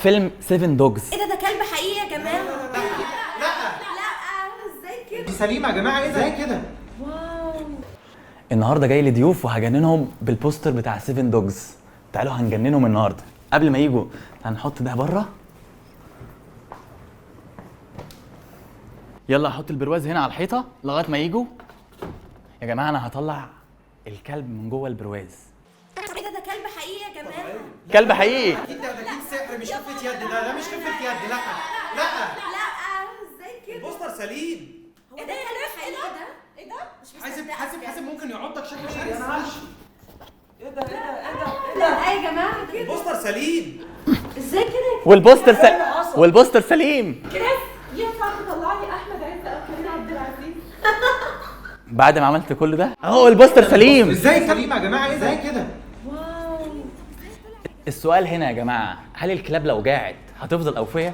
فيلم 7 دوجز. ايه ده كلب حقيقي يا جماعه؟ لا ازاي كده؟ دي سليمه يا جماعه، ايه ده كده؟ واو. النهارده جاي لي ضيوف وهجننهم بالبوستر بتاع 7 دوجز. تعالوا هنجننهم النهارده. قبل ما يجوا هنحط ده بره. يلا هحط البرواز هنا على الحيطه لغايه ما يجوا. يا جماعه انا هطلع الكلب من جوه البرواز. ايه ده كلب حقيقي يا جماعه؟ كلب حقيقي. اكيد ده اكيد سحر، مش خفه يد، ده مش خفه يد. لا ازاي كده؟ البوستر سليم. هو ده كلب حقيقي ده؟ ايه ده؟ مش حاسب ممكن يعضك شكل شرس. انا همشي. ايه ده لا يا جماعه كده البوستر سليم. ازاي كده؟ والبوستر سليم. ينفع تطلع لي احمد عز او كريم عبد العزيز؟ بعد ما عملت كل ده اهو البوستر سليم. ازاي سليمه يا جماعه؟ ازاي كده؟ واو. السؤال هنا يا جماعه، هل الكلاب لو جاعت هتفضل اوفيه؟